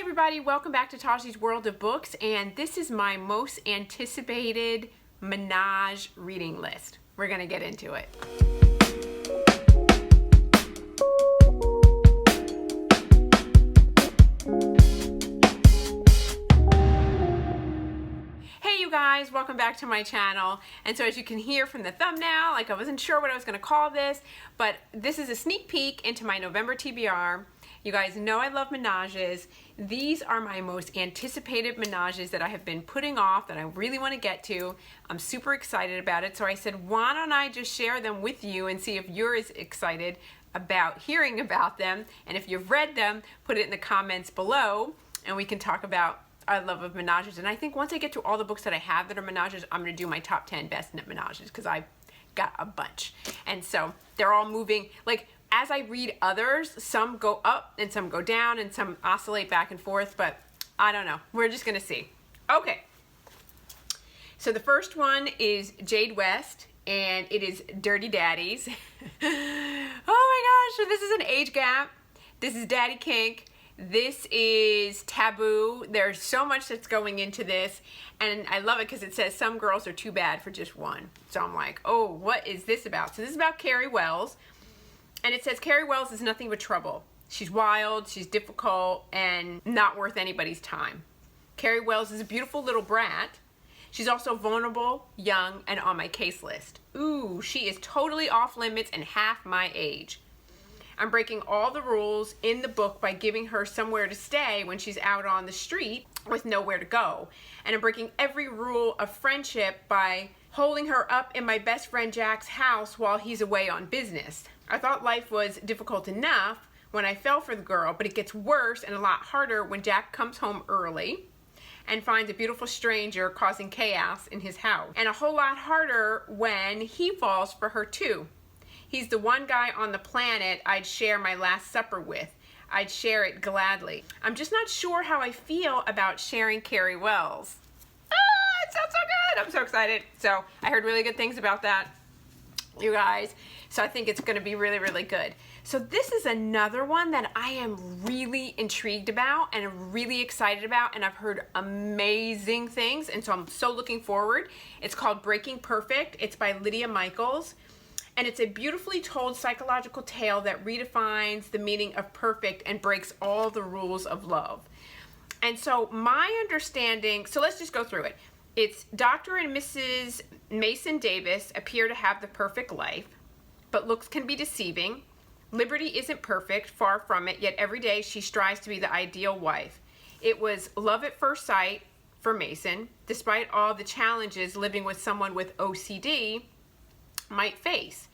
everybody, welcome back to Taji's World of Books, and this is my most anticipated Menage reading list. We're gonna get into it. Hey you guys, welcome back to my channel. And so as you can hear from the thumbnail, I wasn't sure what I was gonna call this, but this is a sneak peek into my November TBR. You guys know I love Menages. These are my most anticipated Menages that I have been putting off, that I really want to get to. I'm super excited about it. So I said, why don't I just share them with you and see if you're as excited about hearing about them. And if you've read them, put it in the comments below and we can talk about our love of Menages. And I think once I get to all the books that I have that are Menages, I'm going to do my top 10 best Menages because I've got a bunch. And so they're all moving, as I read others, some go up and some go down and some oscillate back and forth, but I don't know. We're just gonna see. Okay, so the first one is Jade West, and it is Dirty Daddies. Oh my gosh, so this is an age gap. This is Daddy Kink. This is taboo. There's so much that's going into this, and I love it because it says some girls are too bad for just one. So I'm like, oh, what is this about? So this is about Carrie Wells. And it says Carrie Wells is nothing but trouble. She's wild, she's difficult, and not worth anybody's time. Carrie Wells is a beautiful little brat. She's also vulnerable, young, and on my case list. Ooh, she is totally off limits and half my age. I'm breaking all the rules in the book by giving her somewhere to stay when she's out on the street with nowhere to go. And I'm breaking every rule of friendship by holding her up in my best friend Jack's house while he's away on business. I thought life was difficult enough when I fell for the girl, but it gets worse and a lot harder when Jack comes home early and finds a beautiful stranger causing chaos in his house. And a whole lot harder when he falls for her too. He's the one guy on the planet I'd share my last supper with. I'd share it gladly. I'm just not sure how I feel about sharing Carrie Wells. It sounds so good. I'm so excited. So I heard really good things about that, you guys. So I think it's going to be really, really good. So this is another one that I am really intrigued about and I'm really excited about, and I've heard amazing things, and so I'm so looking forward. It's called Breaking Perfect. It's by Lydia Michaels, and it's a beautifully told psychological tale that redefines the meaning of perfect and breaks all the rules of love. And so my understanding, so let's just go through it. It's Dr. and Mrs. Mason Davis appear to have the perfect life, but looks can be deceiving. Liberty isn't perfect, far from it, yet every day she strives to be the ideal wife. It was love at first sight for Mason, despite all the challenges living with someone with OCD might face.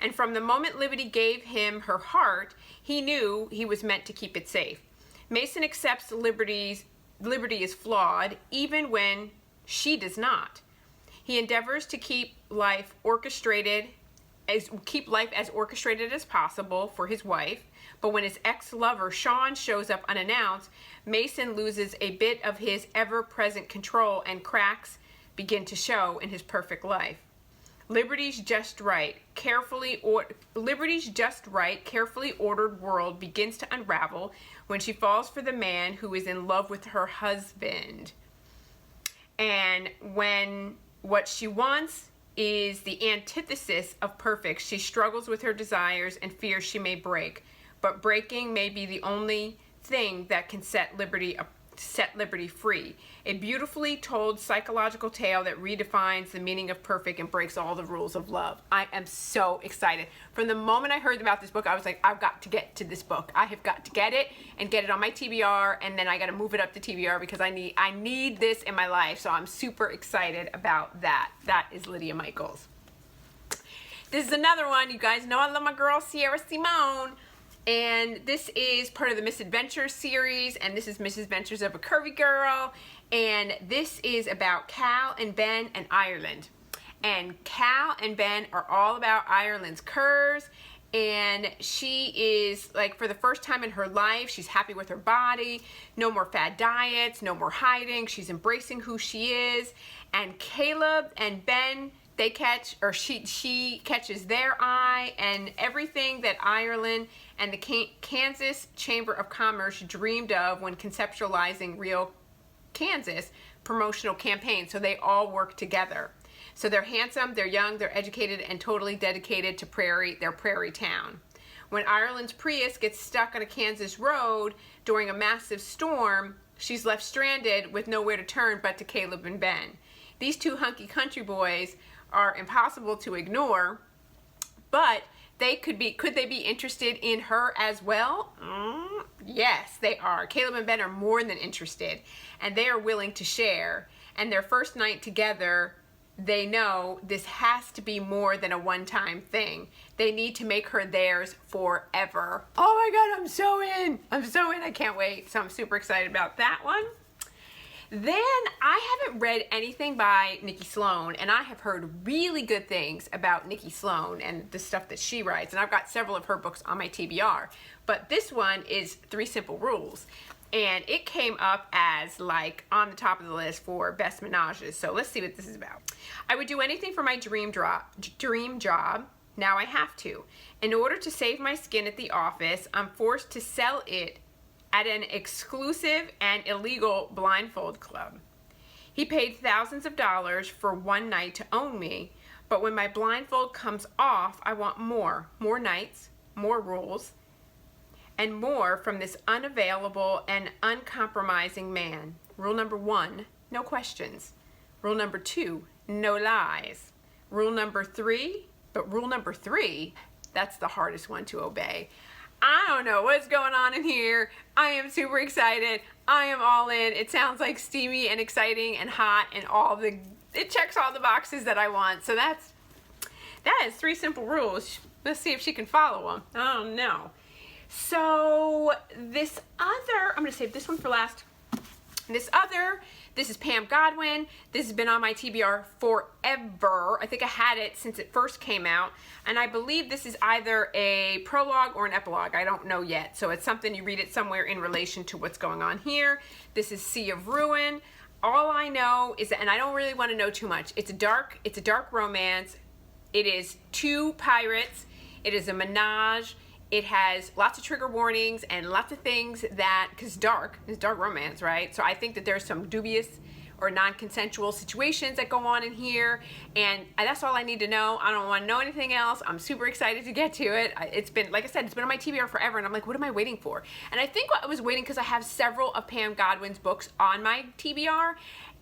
And from the moment Liberty gave him her heart, he knew he was meant to keep it safe. Mason accepts Liberty is flawed, even when she does not. He endeavors to keep life as orchestrated as possible for his wife, but when his ex-lover Sean shows up unannounced, Mason loses a bit of his ever-present control and cracks begin to show in his perfect life. Liberty's just right, carefully ordered world begins to unravel when she falls for the man who is in love with her husband. And when what she wants is the antithesis of perfect, she struggles with her desires and fears she may break. But breaking may be the only thing that can set Liberty free. A beautifully told psychological tale that redefines the meaning of perfect and breaks all the rules of love. I am so excited. From the moment I heard about this book, I was like, I've got to get to this book. I have got to get it and get it on my TBR, and then I got to move it up to TBR because I need this in my life. So I'm super excited about that. That is Lydia Michaels. This is another one. You guys know I love my girl Sierra Simone. And this is part of the Misadventures series, and this is Misadventures of a Curvy Girl, and this is about Cal and Ben and Ireland. And Cal and Ben are all about Ireland's curves, and she is, for the first time in her life, she's happy with her body, no more fad diets, no more hiding, she's embracing who she is. And Caleb and Ben, they catch, or she catches their eye, and everything that Ireland and the Kansas Chamber of Commerce dreamed of when conceptualizing Real Kansas promotional campaign. So they all work together. So they're handsome, they're young, they're educated, and totally dedicated to their prairie town. When Ireland's Prius gets stuck on a Kansas road during a massive storm, she's left stranded with nowhere to turn but to Caleb and Ben. These two hunky country boys are impossible to ignore, but could they be interested in her as well? Yes, they are. Caleb and Ben are more than interested, and they are willing to share. And their first night together, they know this has to be more than a one-time thing. They need to make her theirs forever. Oh my God, I'm so in. I'm so in. I can't wait. So I'm super excited about that one. Then I haven't read anything by Nikki Sloan, and I have heard really good things about Nikki Sloan and the stuff that she writes. And I've got several of her books on my TBR. But this one is 3 Simple Rules. And it came up as like on the top of the list for best menages. So let's see what this is about. I would do anything for my dream job. Now I have to. In order to save my skin at the office, I'm forced to sell it at an exclusive and illegal blindfold club. He paid thousands of dollars for one night to own me, but when my blindfold comes off, I want more. More nights, more rules, and more from this unavailable and uncompromising man. Rule number 1, no questions. Rule number 2, no lies. Rule number 3, that's the hardest one to obey. I don't know what's going on in here. I am super excited. I am all in. It sounds like steamy and exciting and hot and it checks all the boxes that I want. So that is 3 Simple Rules. Let's see if she can follow them. I don't know. So this other, I'm going to save this one for last. This is Pam Godwin. This has been on my TBR forever. I think I had it since it first came out. And I believe this is either a prologue or an epilogue. I don't know yet. So it's something you read it somewhere in relation to what's going on here. This is Sea of Ruin. All I know is that, and I don't really want to know too much. It's a dark romance. It is 2 pirates. It is a menage. It has lots of trigger warnings and lots of things that, because it's dark romance, right? So I think that there's some dubious or non-consensual situations that go on in here, and that's all I need to know. I don't want to know anything else. I'm super excited to get to it. It's been, like I said, it's been on my TBR forever, and I'm like, what am I waiting for? And I think I was waiting because I have several of Pam Godwin's books on my TBR,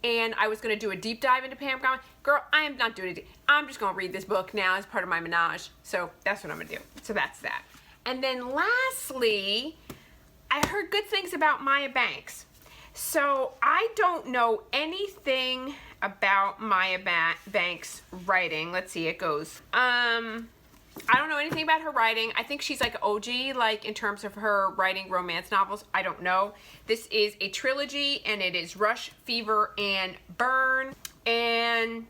and I was going to do a deep dive into Pam Godwin. Girl, I am not doing it. I'm just going to read this book now as part of my menage. So that's what I'm going to do. So that's that. And then lastly, I heard good things about Maya Banks. So I don't know anything about Maya Banks' writing. Let's see, it goes. I don't know anything about her writing. I think she's like OG, like in terms of her writing romance novels. I don't know. This is a trilogy, and it is Rush, Fever, and Burn. And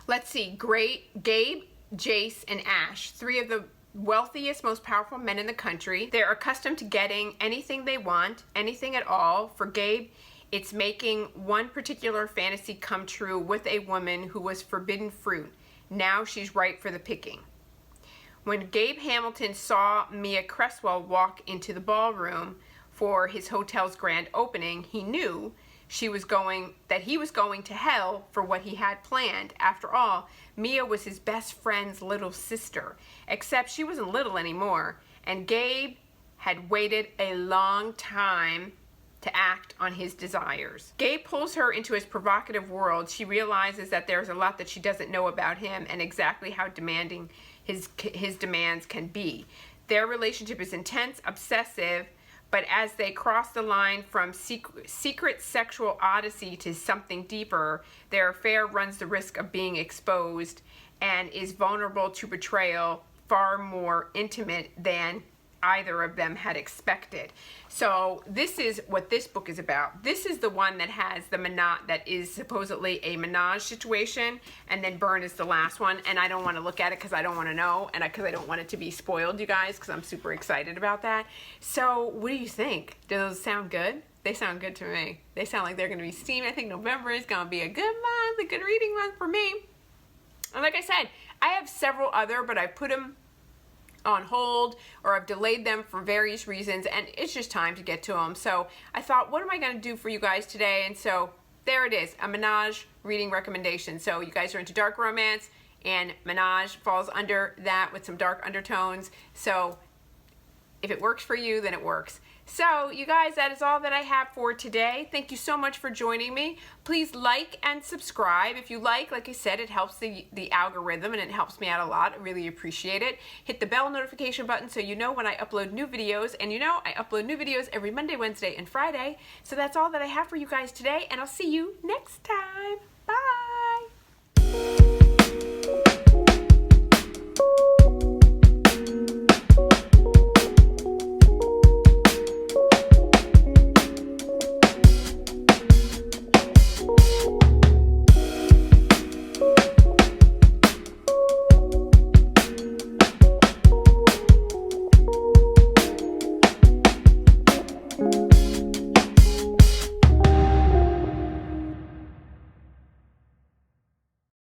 let's see, Gabe, Jace, and Ash, 3 of the wealthiest, most powerful men in the country. They're accustomed to getting anything they want, anything at all. For Gabe, it's making one particular fantasy come true with a woman who was forbidden fruit. Now she's ripe for the picking. When Gabe Hamilton saw Mia Cresswell walk into the ballroom for his hotel's grand opening, he knew he was going to hell for what he had planned. After all, Mia was his best friend's little sister, except she wasn't little anymore, and Gabe had waited a long time to act on his desires. Gabe pulls her into his provocative world. She realizes that there's a lot that she doesn't know about him and exactly how demanding his demands can be. Their relationship is intense, obsessive, but as they cross the line from secret sexual odyssey to something deeper, their affair runs the risk of being exposed and is vulnerable to betrayal, far more intimate than either of them had expected. So this is what this book is about. This is the one that has the that is supposedly a menage situation, and then Burn is the last one, and I don't want to look at it because I don't want to know, and because I don't want it to be spoiled, you guys, because I'm super excited about that. So what do you think? Do those sound good? They sound good to me. They sound like they're going to be steamy. I think November is going to be a good month, a good reading month for me. And like I said, I have several other, but I put them on hold or I've delayed them for various reasons, and it's just time to get to them. So I thought, what am I going to do for you guys today? And so there it is, a Menage reading recommendation. So you guys are into dark romance, and Menage falls under that with some dark undertones. So if it works for you, then it works. So you guys, that is all that I have for today. Thank you so much for joining me. Please like and subscribe. If you like I said, it helps the algorithm and it helps me out a lot. I really appreciate it. Hit the bell notification button so you know when I upload new videos. And you know, I upload new videos every Monday, Wednesday, and Friday. So that's all that I have for you guys today, and I'll see you next time. Bye.